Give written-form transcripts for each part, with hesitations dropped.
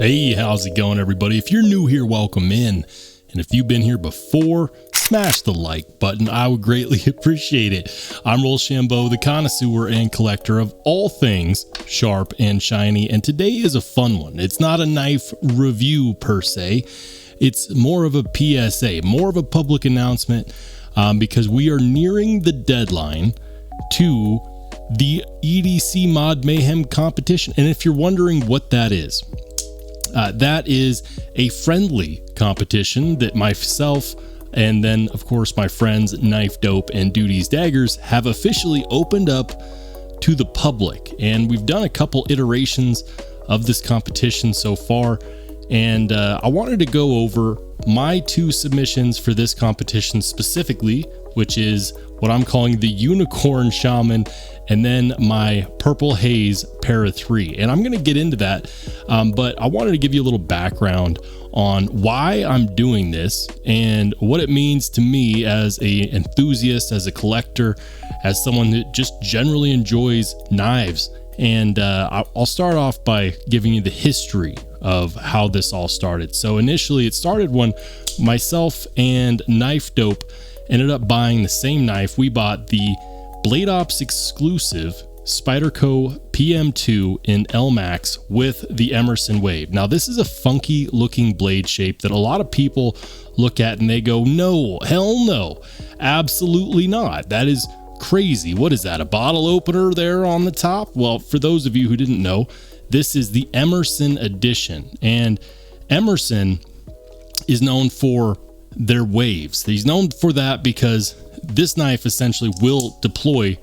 Hey, how's it going, everybody? If you're new here, welcome in. And if you've been here before, smash the like button. I would greatly appreciate it. I'm Rollshambo, the connoisseur and collector of all things sharp and shiny. And today is a fun one. It's not a knife review per se. It's more of a PSA, more of a public announcement, because we are nearing the deadline to the EDC Mod Mayhem competition. And if you're wondering what that is, that is a friendly competition that myself and then, of course, my friends Knife Dope and Duty's Daggers have officially opened up to the public. And we've done a couple iterations of this competition so far. And I wanted to go over my two submissions for this competition specifically, which is what I'm calling the Unicorn Shaman, and then my Purple Haze Para 3. And I'm going to get into that, but I wanted to give you a little background on why I'm doing this and what it means to me as an enthusiast, as a collector, as someone that just generally enjoys knives. And I'll start off by giving you the history of how this all started. So initially it started when myself and Knife Dope ended up buying the same knife. We bought the Blade Ops exclusive Spyderco PM2 in LMAX with the Emerson Wave. Now this is a funky looking blade shape that a lot of people look at and they go, no, hell no, absolutely not. That is crazy. What is that, a bottle opener there on the top? Well, for those of you who didn't know, this is the Emerson edition, and Emerson is known for their waves. He's known for that because this knife essentially will deploy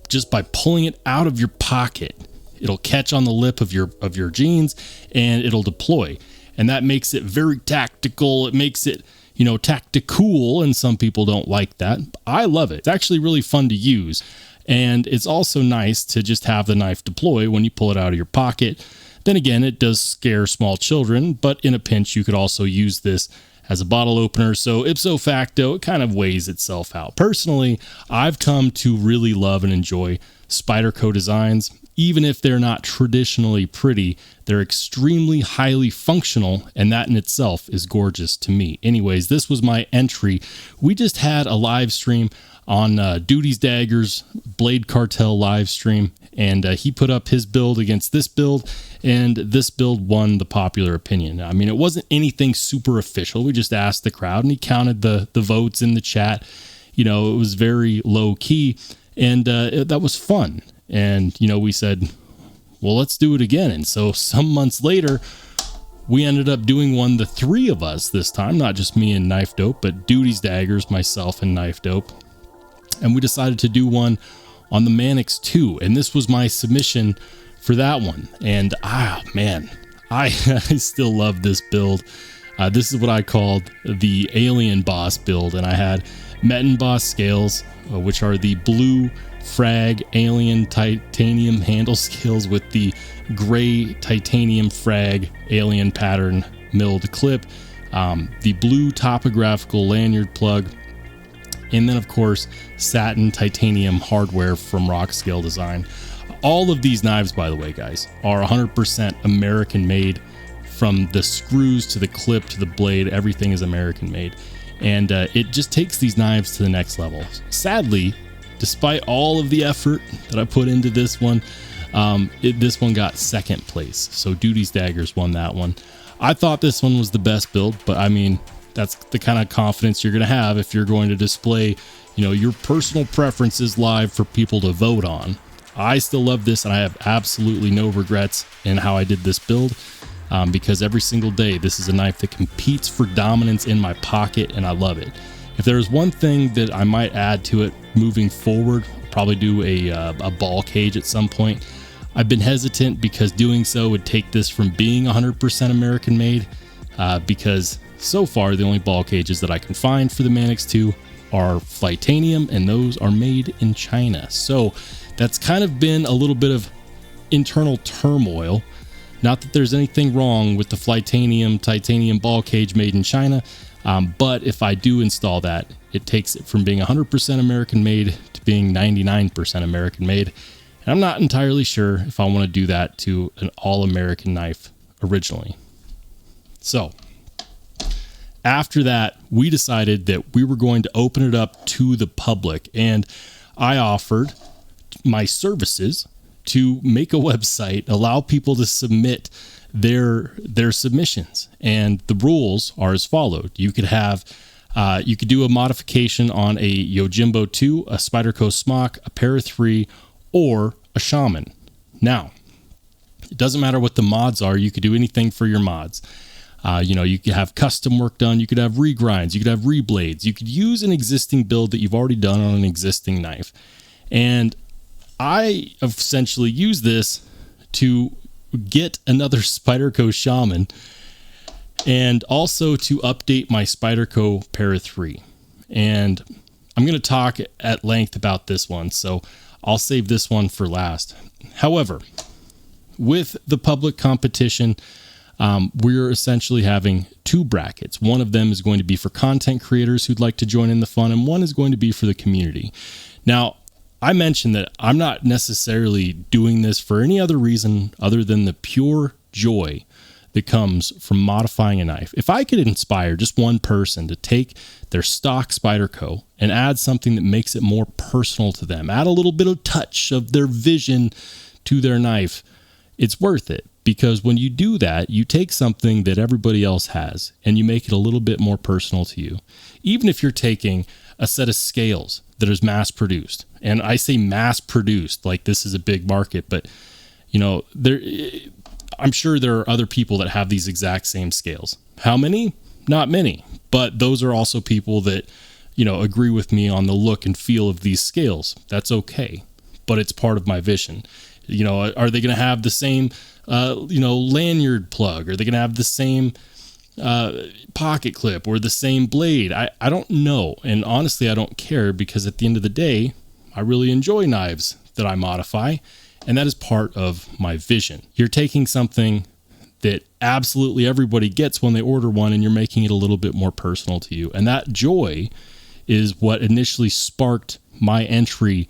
just by pulling it out of your pocket. It'll catch on the lip of your jeans and it'll deploy, and that makes it very tactical. It makes it, you know, tactical, and some people don't like that. I love it. It's actually really fun to use, and it's also nice to just have the knife deploy when you pull it out of your pocket. Then again, it does scare small children, but in a pinch you could also use this as a bottle opener. So ipso facto, it kind of weighs itself out. Personally, I've come to really love and enjoy Spyderco designs. Even if they're not traditionally pretty, they're extremely highly functional, and that in itself is gorgeous to me. Anyways, this was my entry. We just had a live stream on Duty's Daggers Blade Cartel live stream, and he put up his build against this build, and this build won the popular opinion. I mean, it wasn't anything super official. We just asked the crowd, and he counted the votes in the chat. You know, it was very low key, and that was fun. And, you know, we said, well, let's do it again. And so some months later, we ended up doing one, the three of us this time, not just me and Knife Dope, but Duty's Daggers, myself, and Knife Dope. And we decided to do one on the Manix 2. And this was my submission for that one. And, man, I still love this build. This is what I called the Alien Boss build. And I had Metin Boss scales, which are the blue frag alien titanium handle scales with the gray titanium frag alien pattern milled clip, the blue topographical lanyard plug, and then of course satin titanium hardware from Rock Scale Design. All of these knives, by the way, guys, are 100% American made. From the screws to the clip to the blade, everything is American made, and it just takes these knives to the next level. Sadly, despite all of the effort that I put into this one, this one got second place. So Duty's Daggers won that one. I thought this one was the best build, but I mean, that's the kind of confidence you're going to have if you're going to display, you know, your personal preferences live for people to vote on. I still love this, and I have absolutely no regrets in how I did this build, because every single day, this is a knife that competes for dominance in my pocket, and I love it. If there's one thing that I might add to it moving forward, I'll probably do a ball cage at some point. I've been hesitant because doing so would take this from being 100% American made, because so far the only ball cages that I can find for the Manix 2 are Flightanium, and those are made in China. So that's kind of been a little bit of internal turmoil. Not that there's anything wrong with the Flightanium titanium ball cage made in China, but if I do install that, it takes it from being 100% American made to being 99% American made. And I'm not entirely sure if I want to do that to an all-American knife originally. So after that, we decided that we were going to open it up to the public, and I offered my services to make a website, allow people to submit their submissions. And the rules are as followed. You could do a modification on a Yojimbo 2, a Spyderco Smock, a Para 3, or a Shaman. Now, it doesn't matter what the mods are. You could do anything for your mods. You could have custom work done. You could have regrinds. You could have reblades. You could use an existing build that you've already done on an existing knife. And I essentially use this to get another Spyderco Shaman and also to update my Spyderco Para 3. And I'm going to talk at length about this one, so I'll save this one for last. However, with the public competition, we're essentially having two brackets. One of them is going to be for content creators who'd like to join in the fun, and one is going to be for the community. Now, I mentioned that I'm not necessarily doing this for any other reason other than the pure joy that comes from modifying a knife. If I could inspire just one person to take their stock Spyderco and add something that makes it more personal to them, add a little bit of touch of their vision to their knife, it's worth it. Because when you do that, you take something that everybody else has and you make it a little bit more personal to you. Even if you're taking a set of scales that is mass produced, and I say mass produced like this is a big market, but I'm sure there are other people that have these exact same scales. How many? Not many, but those are also people that, agree with me on the look and feel of these scales. That's okay, but it's part of my vision. Are they going to have the same lanyard plug? Are they going to have the same pocket clip or the same blade? I don't know. And honestly, I don't care, because at the end of the day, I really enjoy knives that I modify, and that is part of my vision. You're taking something that absolutely everybody gets when they order one, and you're making it a little bit more personal to you. And that joy is what initially sparked my entry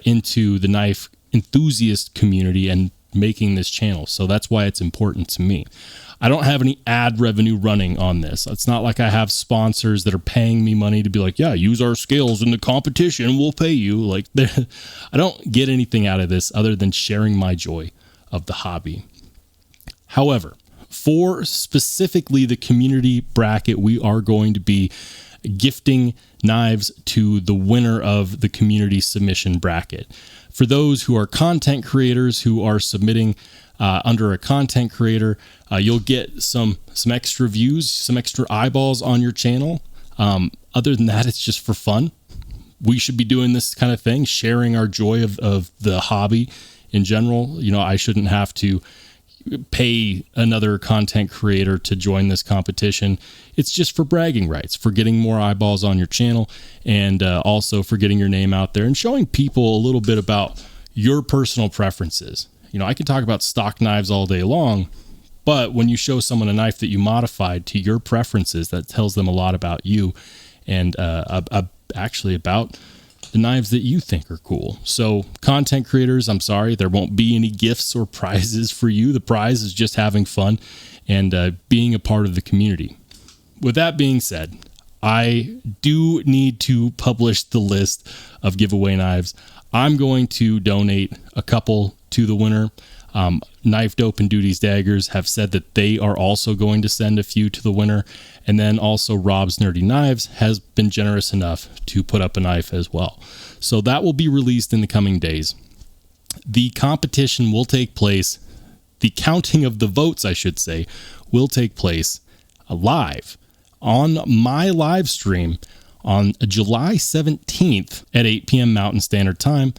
into the knife enthusiast community and making this channel. So that's why it's important to me. I don't have any ad revenue running on this. It's not like I have sponsors that are paying me money to be like, yeah, use our scales in the competition, we'll pay you. Like, I don't get anything out of this other than sharing my joy of the hobby. However, for specifically the community bracket, we are going to be gifting knives to the winner of the community submission bracket. For those who are content creators who are submitting under a content creator, you'll get some extra views, some extra eyeballs on your channel. Other than that, it's just for fun. We should be doing this kind of thing, sharing our joy of the hobby in general. I shouldn't have to pay another content creator to join this competition. It's just for bragging rights, for getting more eyeballs on your channel, and also for getting your name out there and showing people a little bit about your personal preferences. I can talk about stock knives all day long, but when you show someone a knife that you modified to your preferences, that tells them a lot about you and actually about the knives that you think are cool. So content creators, I'm sorry, there won't be any gifts or prizes for you. The prize is just having fun and being a part of the community. With that being said, I do need to publish the list of giveaway knives. I'm going to donate a couple to the winner. Knife Dope and Duties Daggers have said that they are also going to send a few to the winner. And then also Rob's Nerdy Knives has been generous enough to put up a knife as well. So that will be released in the coming days. The competition will take place, the counting of the votes, I should say, will take place live on my live stream on July 17th at 8 p.m. Mountain Standard Time.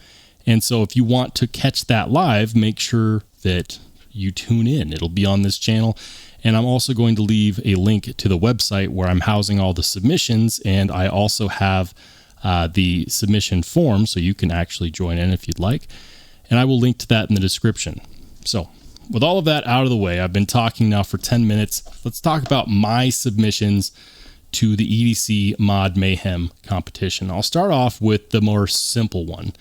And so if you want to catch that live, make sure that you tune in. It'll be on this channel. And I'm also going to leave a link to the website where I'm housing all the submissions. And I also have the submission form, so you can actually join in if you'd like. And I will link to that in the description. So with all of that out of the way, I've been talking now for 10 minutes. Let's talk about my submissions to the EDC Mod Mayhem competition. I'll start off with the more simple one.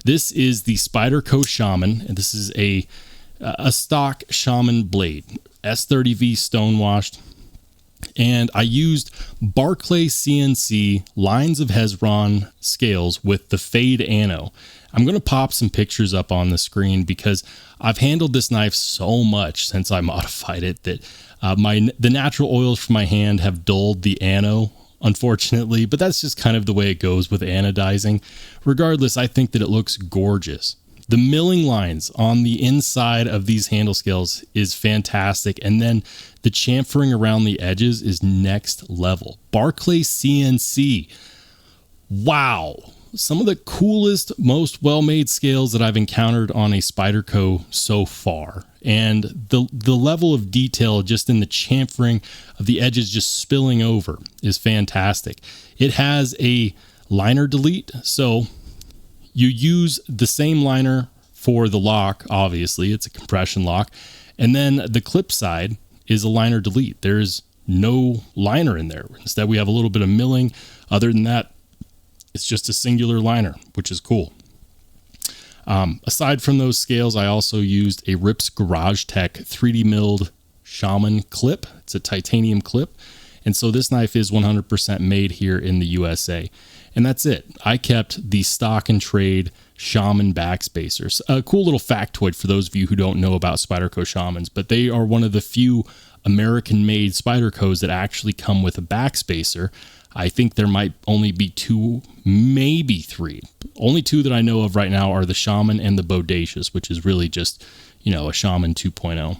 This is the Spyderco Shaman, and this is a stock Shaman blade. S30V stonewashed, and I used Barclay CNC Lines of Hezron scales with the fade ano. I'm going to pop some pictures up on the screen because I've handled this knife so much since I modified it that the natural oils from my hand have dulled the ano, unfortunately, but that's just kind of the way it goes with anodizing. Regardless, I think that it looks gorgeous. The milling lines on the inside of these handle scales is fantastic, and then the chamfering around the edges is next level. Barclay CNC. Wow. Some of the coolest, most well-made scales that I've encountered on a Spyderco so far. And the level of detail just in the chamfering of the edges just spilling over is fantastic. It has a liner delete, so you use the same liner for the lock, obviously. It's a compression lock. And then the clip side is a liner delete. There's no liner in there. Instead, we have a little bit of milling. Other than that, it's just a singular liner, which is cool. Aside from those scales, I also used a Rips Garage Tech 3D milled Shaman clip. It's a titanium clip. And so this knife is 100% made here in the USA. And that's it. I kept the stock and trade Shaman backspacers. A cool little factoid for those of you who don't know about Spyderco Shamans, but they are one of the few American-made Spydercos that actually come with a backspacer. I think there might only be 2, maybe 3. Only 2 that I know of right now are the Shaman and the Bodacious, which is really just, a Shaman 2.0.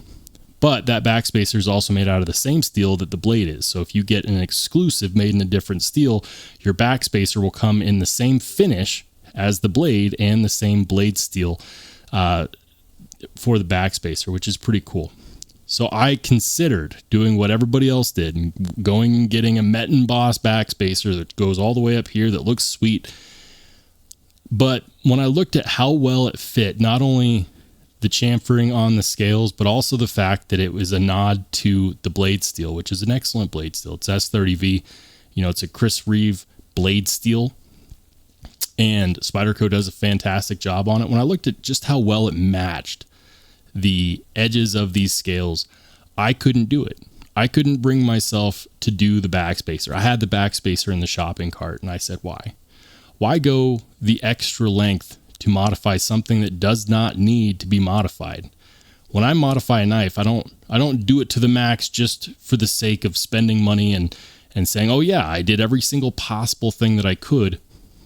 But that backspacer is also made out of the same steel that the blade is. So if you get an exclusive made in a different steel, your backspacer will come in the same finish as the blade and the same blade steel for the backspacer, which is pretty cool. So I considered doing what everybody else did and going and getting a Metin Boss backspacer that goes all the way up here that looks sweet. But when I looked at how well it fit, not only the chamfering on the scales, but also the fact that it was a nod to the blade steel, which is an excellent blade steel. It's S30V. It's a Chris Reeve blade steel. And Spyderco does a fantastic job on it. When I looked at just how well it matched the edges of these scales, I couldn't do it. I couldn't bring myself to do the backspacer. I had the backspacer in the shopping cart, and I said, why? Why go the extra length to modify something that does not need to be modified? When I modify a knife, I don't do it to the max just for the sake of spending money and saying, oh yeah, I did every single possible thing that I could.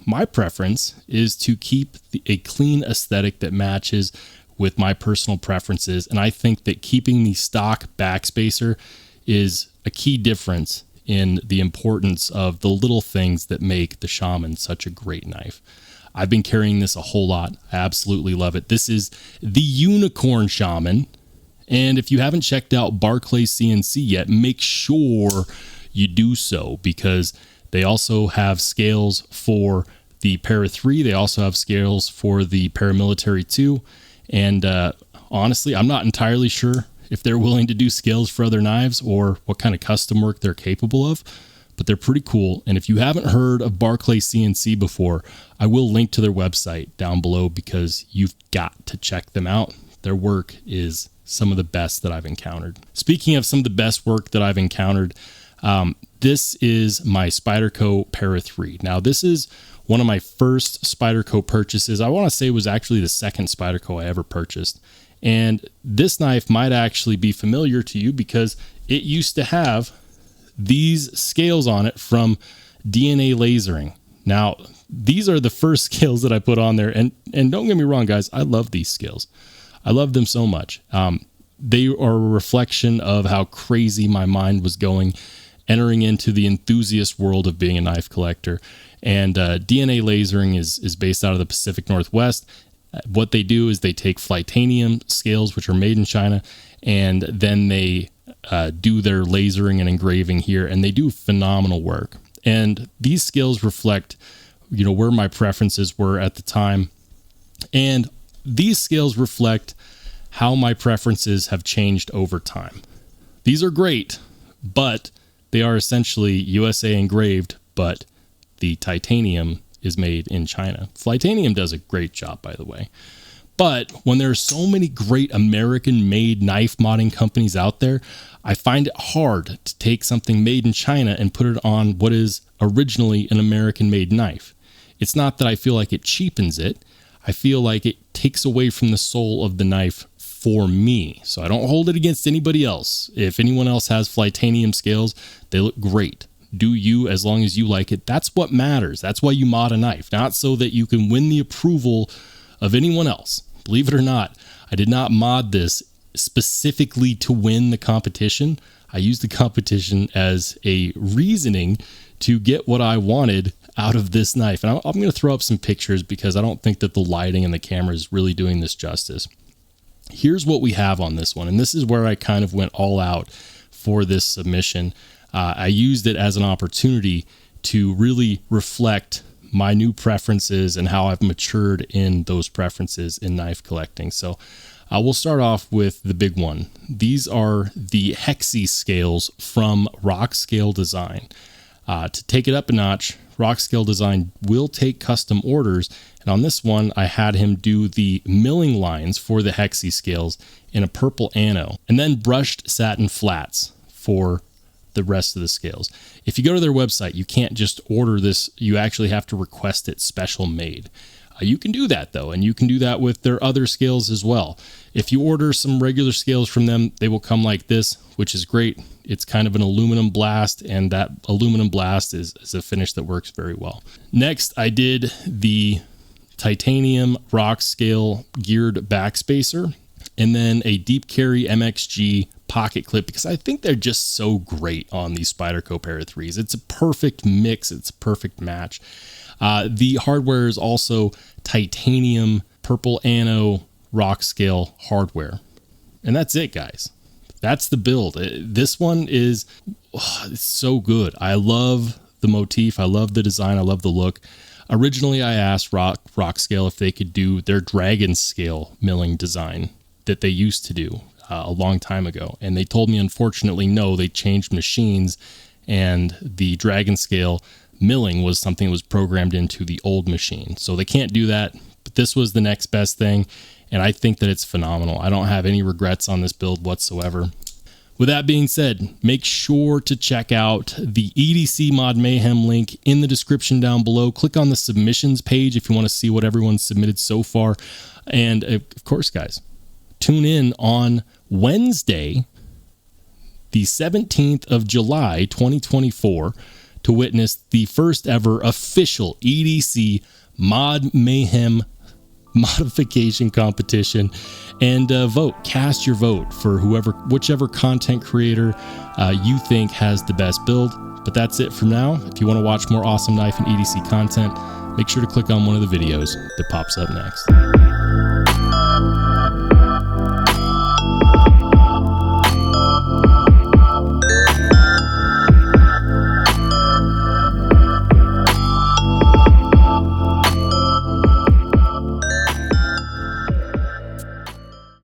My preference is to keep a clean aesthetic that matches with my personal preferences. And I think that keeping the stock backspacer is a key difference in the importance of the little things that make the Shaman such a great knife. I've been carrying this a whole lot. I absolutely love it. This is the Unicorn Shaman. And if you haven't checked out Barclay CNC yet, make sure you do so, because they also have scales for the Para 3. They also have scales for the Paramilitary 2. And honestly, I'm not entirely sure if they're willing to do scales for other knives or what kind of custom work they're capable of, but they're pretty cool. And if you haven't heard of Barclay CNC before, I will link to their website down below because you've got to check them out. Their work is some of the best that I've encountered. Speaking of some of the best work that I've encountered, this is my Spyderco Para 3. Now, this is one of my first Spyderco purchases. I want to say it was actually the second Spyderco I ever purchased. And this knife might actually be familiar to you because it used to have these scales on it from DNA lasering. Now, these are the first scales that I put on there. And don't get me wrong, guys, I love these scales. I love them so much. They are a reflection of how crazy my mind was going entering into the enthusiast world of being a knife collector. And DNA lasering is based out of the Pacific Northwest. What they do is they take Flytanium scales, which are made in China, and then they do their lasering and engraving here, and they do phenomenal work. And these scales reflect, where my preferences were at the time. And these scales reflect how my preferences have changed over time. These are great, but they are essentially USA engraved, but the titanium is made in China. Flytanium does a great job, by the way. But when there are so many great American-made knife modding companies out there, I find it hard to take something made in China and put it on what is originally an American-made knife. It's not that I feel like it cheapens it. I feel like it takes away from the soul of the knife for me. So I don't hold it against anybody else. If anyone else has Flytanium scales, they look great. Do you, as long as you like it. That's what matters. That's why you mod a knife, not so that you can win the approval of anyone else. Believe it or not, I did not mod this specifically to win the competition. I used the competition as a reasoning to get what I wanted out of this knife. And I'm going to throw up some pictures because I don't think that the lighting and the camera is really doing this justice. Here's what we have on this one. And this is where I kind of went all out for this submission. I used it as an opportunity to really reflect my new preferences and how I've matured in those preferences in knife collecting. So we'll start off with the big one. These are the Hexi scales from Rock Scale Design. To take it up a notch, Rock Scale Design will take custom orders. And on this one, I had him do the milling lines for the Hexi scales in a purple ano, and then brushed satin flats for the rest of the scales. If you go to their website, you can't just order this. You actually have to request it special made. You can do that though, and you can do that with their other scales as well. If you order some regular scales from them, they will come like this, which is great. It's kind of an aluminum blast, and that aluminum blast is a finish that works very well. Next, I did the titanium rock scale geared backspacer, and then a deep carry MXG pocket clip, because I think they're just so great on these Spyderco Pair of 3s. It's a perfect mix. It's a perfect match. The hardware is also titanium purple ano rock scale hardware. And that's it, guys. That's the build. This one is it's so good. I love the motif. I love the design. I love the look. Originally, I asked Rock Scale if they could do their dragon scale milling design that they used to do a long time ago. And they told me, unfortunately, no, they changed machines, and the dragon scale milling was something that was programmed into the old machine. So they can't do that, but this was the next best thing. And I think that it's phenomenal. I don't have any regrets on this build whatsoever. With that being said, make sure to check out the EDC Mod Mayhem link in the description down below. Click on the submissions page if you want to see what everyone's submitted so far. And of course, guys, tune in on Wednesday, the 17th of July, 2024, to witness the first ever official EDC Mod Mayhem modification competition, and cast your vote for whichever content creator you think has the best build. But that's it for now. If you want to watch more awesome knife and EDC content, make sure to click on one of the videos that pops up next.